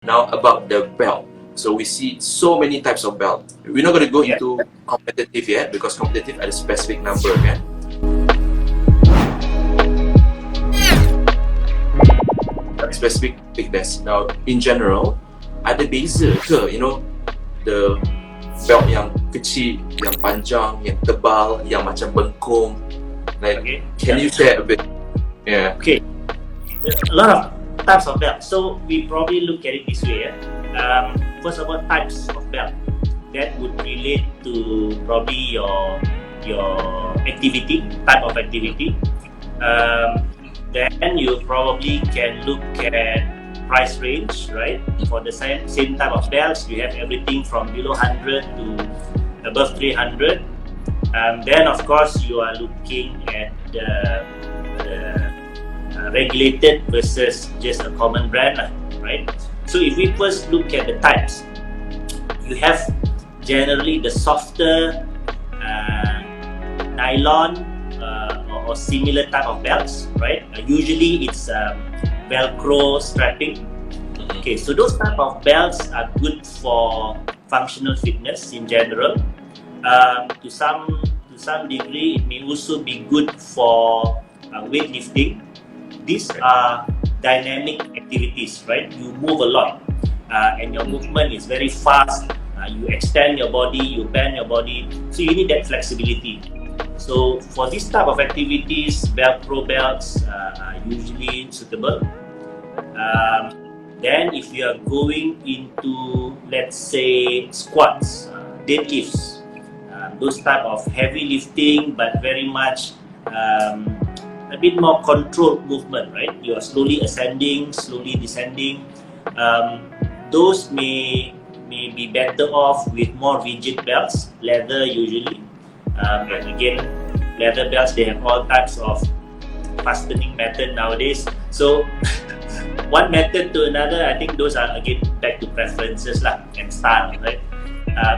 Now about the belt. So we see so many types of belt. We're not going to go into competitive yet because competitive ada specific number kan. Specific thickness. Now in general, ada beza ke, the belt yang kecil, yang panjang, yang tebal, yang macam bengkung. Like, can you share a bit? Yeah. Okay. A lot of types of belt. So we probably look at it this way. First of all, types of belt that would relate to probably your activity, type of activity. Then you probably can look at price range, right? For the same type of belts, you have everything from below 100 to above 300. Then of course you are looking at the regulated versus just a common brand, right? So if we first look at the types, you have generally the softer nylon or similar type of belts, right? Usually it's Velcro strapping. Okay, so those type of belts are good for functional fitness in general. To some degree, it may also be good for weightlifting. These are dynamic activities, right? You move a lot, and your movement is very fast. You extend your body, you bend your body, so you need that flexibility. So for this type of activities, Velcro belts are usually suitable. Then if you are going into, let's say, squats, deadlifts, those type of heavy lifting but very much a bit more controlled movement, right? You are slowly ascending, slowly descending. Those may be better off with more rigid belts, leather usually. And again, leather belts, they have all types of fastening method nowadays. So one method to another, I think those are again back to preferences and style, right?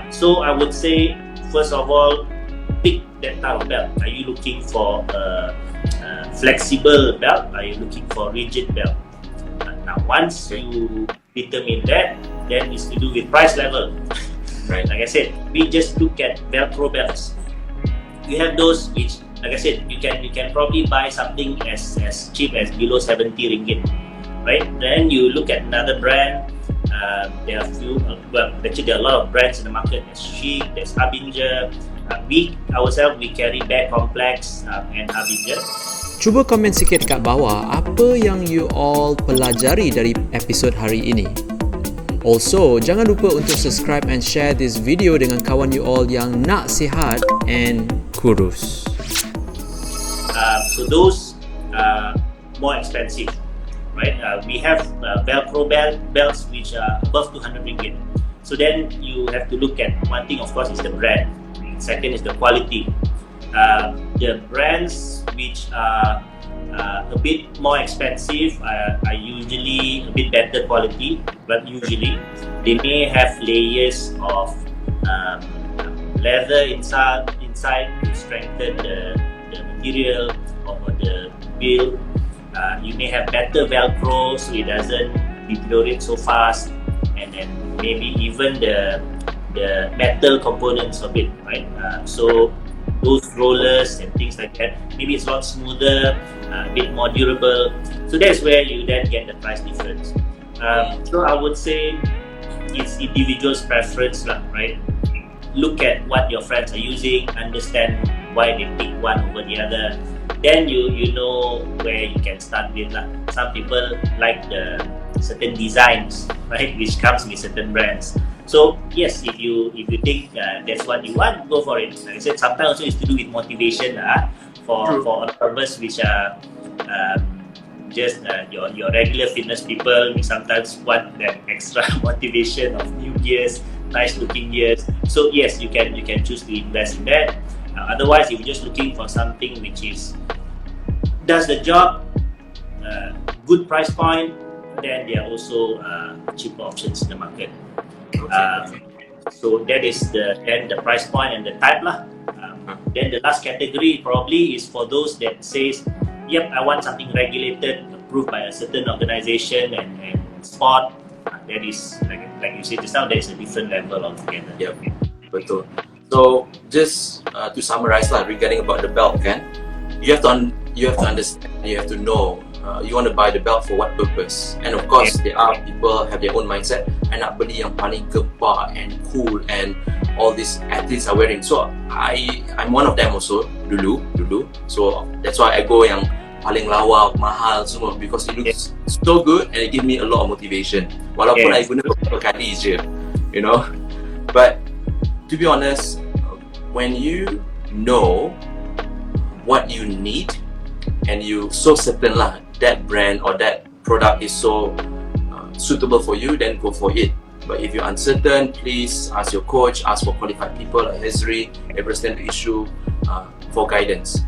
So I would say, first of all, pick that type of belt. Are you looking for a flexible belt? Are you looking for rigid belt? Now once you determine that, then it's to do with price level. Right. Like I said, we just look at Velcro belts. You have those which, like I said, you can probably buy something as cheap as below 70 ringgit, right? Then you look at another brand. There are there are a lot of brands in the market. There's Chic, there's Harbinger. We ourselves, we carry Bear Complex and Harbinger. Cuba komen sikit kat bawah apa yang you all pelajari dari episod hari ini. Also, jangan lupa untuk subscribe and share this video dengan kawan you all yang nak sihat and kurus. So those more expensive, right? We have Velcro belts which are above 200 ringgit. So then you have to look at, one thing of course is the brand. Second is the quality. The brands which are a bit more expensive are usually a bit better quality, but usually they may have layers of leather inside to strengthen the material or the build. You may have better Velcro so it doesn't deteriorate so fast, and then maybe even the metal components of it, right? So those rollers and things like that, maybe it's a lot smoother, a bit more durable. So that's where you then get the price difference. So I would say it's individual's preference, right? Look at what your friends are using, understand why they pick one over the other. Then you know where you can start with. Some people like the certain designs, right, which comes with certain brands. So yes, if you think that's what you want, go for it. Like I said, sometimes also it's to do with motivation for a purpose which are just your regular fitness people. We sometimes want that extra motivation of new gears, nice looking gears. So yes, you can choose to invest in that. Otherwise, if you're just looking for something which does the job, good price point, then there are also cheaper options in the market. So that is the price point and the type lah. Then the last category probably is for those that says, yep, I want something regulated, approved by a certain organization and sport. that is like you said just now, that is a different level altogether. Yep, betul. So just to summarize lah regarding about the belt kan, you have to understand, you have to know you want to buy the belt for what purpose. And of course there are people have their own mindset, I nak beli yang paling gepak and cool and all these athletes are wearing. So I'm one of them also dulu. So that's why I go yang paling lawa, mahal semua, because it looks so good and it give me a lot of motivation. Walaupun I guna beberapa kali je, you know. But to be honest, when you know what you need and you so certain lah that brand or that product is so suitable for you, then go for it. But if you're uncertain, please ask your coach, ask for qualified people like Hezri, Everstand to issue for guidance.